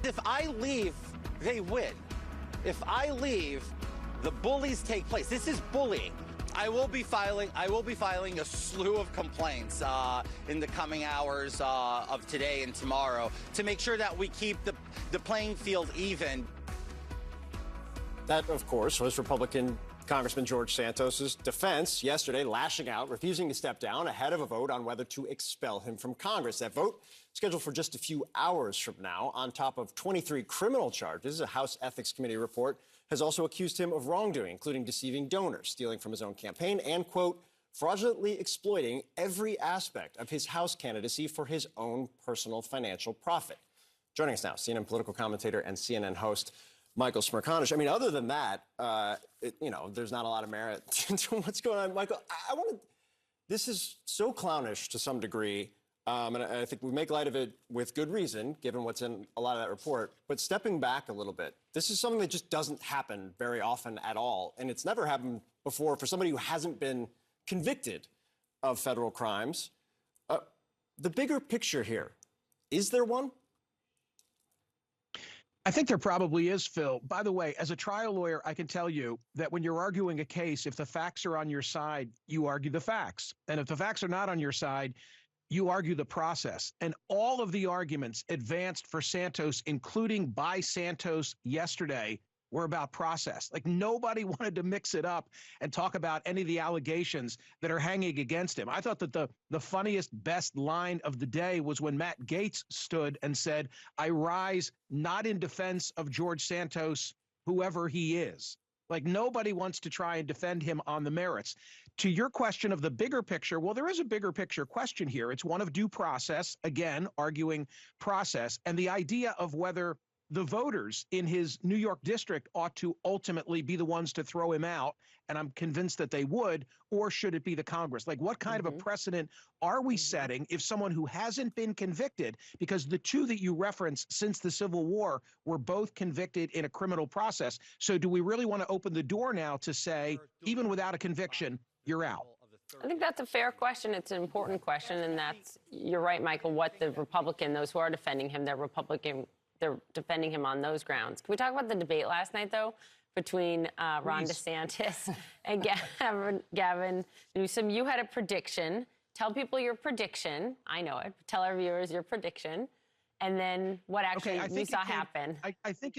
If I leave, they win. If I leave, the bullies take place. This is bullying. I will be filing a slew of complaints in the coming hours of today and tomorrow to make sure that we keep the playing field even. That, of course, was Republican Congressman George Santos' defense yesterday, lashing out, refusing to step down ahead of a vote on whether to expel him from Congress. That vote scheduled for just a few hours from now. On top of 23 criminal charges, a House Ethics Committee report has also accused him of wrongdoing, including deceiving donors, stealing from his own campaign, and, quote, fraudulently exploiting every aspect of his House candidacy for his own personal financial profit. Joining us now, CNN political commentator and CNN host Michael Smerconish. I mean, other than that, there's not a lot of merit to what's going on. Michael, this is so clownish to some degree, and I think we make light of it with good reason, given what's in a lot of that report. But stepping back a little bit, this is something that just doesn't happen very often at all, and it's never happened before for somebody who hasn't been convicted of federal crimes. The bigger picture here, is there one? I think there probably is, Phil. By the way, as a trial lawyer, I can tell you that when you're arguing a case, if the facts are on your side, you argue the facts. And if the facts are not on your side, you argue the process. And all of the arguments advanced for Santos, including by Santos yesterday, were about process. Like, nobody wanted to mix it up and talk about any of the allegations that are hanging against him. I thought that the funniest, best line of the day was when Matt Gaetz stood and said, "I rise not in defense of George Santos, whoever he is." Like, nobody wants to try and defend him on the merits. To your question of the bigger picture, well, there is a bigger picture question here. It's one of due process, again, arguing process, and the idea of whether the voters in his New York district ought to ultimately be the ones to throw him out, and I'm convinced that they would, or should it be the Congress? Like, what kind of a precedent are we setting if someone who hasn't been convicted, because the two that you referenced since the Civil War were both convicted in a criminal process? So do we really want to open the door now to say, even without a conviction, you're out? I think that's a fair question. It's an important question, and you're right, Michael, what the Republican, those who are defending him, they're defending him on those grounds. Can we talk about the debate last night, though, between Ron DeSantis and Gavin Newsom? You had a prediction. Tell people your prediction. I know it. Tell our viewers your prediction. And then what actually we saw happen. I think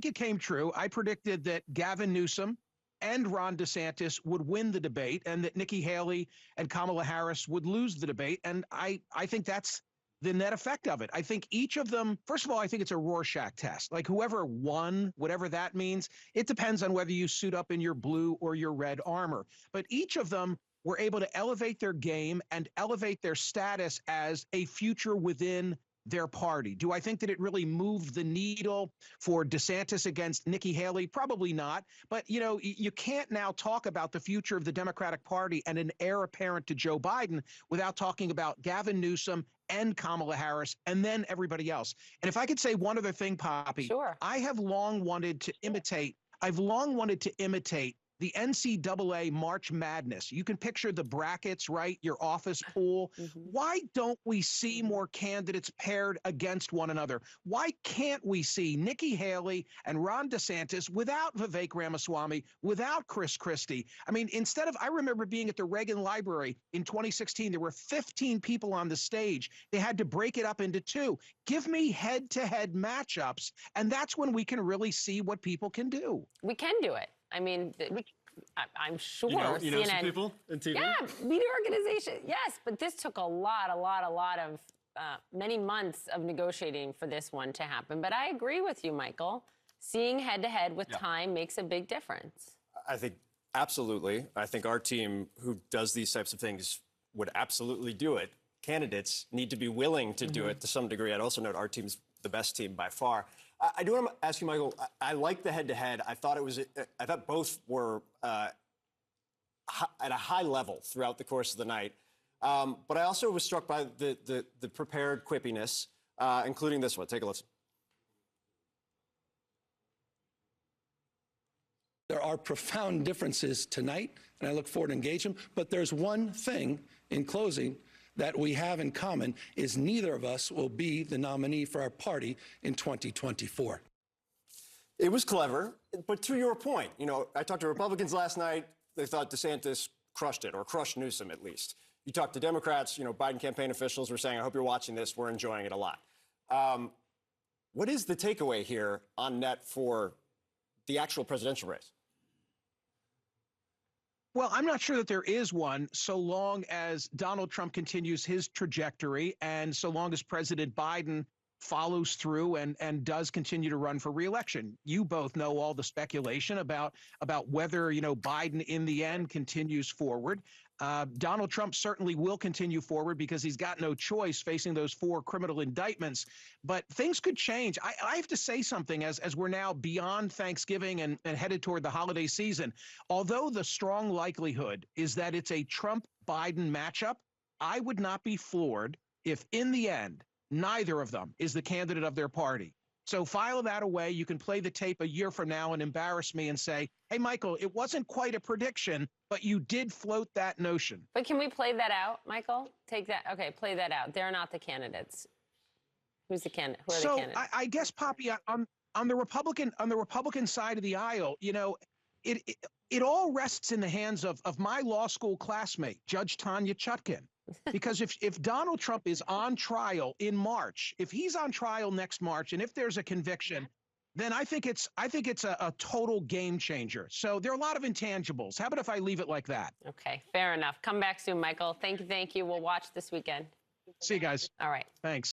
it came true. I predicted that Gavin Newsom and Ron DeSantis would win the debate, and that Nikki Haley and Kamala Harris would lose the debate. And I think that's the net effect of it. I think each of them, first of all, I think it's a Rorschach test. Like, whoever won, whatever that means, it depends on whether you suit up in your blue or your red armor. But each of them were able to elevate their game and elevate their status as a future within their party. Do I think that it really moved the needle for DeSantis against Nikki Haley? Probably not. But, you can't now talk about the future of the Democratic Party and an heir apparent to Joe Biden without talking about Gavin Newsom and Kamala Harris and then everybody else. And if I could say one other thing, Poppy, sure. I've long wanted to imitate the NCAA March Madness. You can picture the brackets, right? Your office pool. Why don't we see more candidates paired against one another? Why can't we see Nikki Haley and Ron DeSantis without Vivek Ramaswamy, without Chris Christie? I mean, I remember being at the Reagan Library in 2016, there were 15 people on the stage. They had to break it up into two. Give me head-to-head matchups, and that's when we can really see what people can do. We can do it. I mean, I'm sure You know CNN, some people in TV? Yeah, media organization. Yes, but this took a lot of many months of negotiating for this one to happen. But I agree with you, Michael. Seeing head-to-head with time makes a big difference. I think absolutely. I think our team who does these types of things would absolutely do it. Candidates need to be willing to do it to some degree. I'd also note our team's the best team by far. I do want to ask you, Michael, I like the head-to-head. I thought both were at a high level throughout the course of the night. But I also was struck by the prepared quippiness, including this one. Take a listen. There are profound differences tonight, and I look forward to engaging them. But there's one thing in closing that we have in common is neither of us will be the nominee for our party in 2024. It was clever, but to your point, I talked to Republicans last night. They thought DeSantis crushed it, or crushed Newsom at least. You talk to Democrats, Biden campaign officials were saying, I hope you're watching this. We're enjoying it a lot. What is the takeaway here on net for the actual presidential race? Well, I'm not sure that there is one, so long as Donald Trump continues his trajectory and so long as President Biden follows through and does continue to run for re-election. You both know all the speculation about whether, Biden in the end continues forward. Donald Trump certainly will continue forward because he's got no choice facing those 4 criminal indictments. But things could change. I have to say something as we're now beyond Thanksgiving and headed toward the holiday season. Although the strong likelihood is that it's a Trump-Biden matchup, I would not be floored if in the end, neither of them is the candidate of their party. So file that away. You can play the tape a year from now and embarrass me and say, hey, Michael, it wasn't quite a prediction, but you did float that notion. But can we play that out, Michael? Take that. Okay, play that out. They're not the candidates. Who's the candidate? Who are the candidates? I guess, Poppy, on the Republican side of the aisle, it all rests in the hands of my law school classmate, Judge Tanya Chutkin. Because if Donald Trump is on trial in March, if he's on trial next March, and if there's a conviction, then I think it's a total game changer. So there are a lot of intangibles. How about if I leave it like that? Okay, fair enough. Come back soon, Michael. Thank you. We'll watch this weekend. See you guys. All right. Thanks.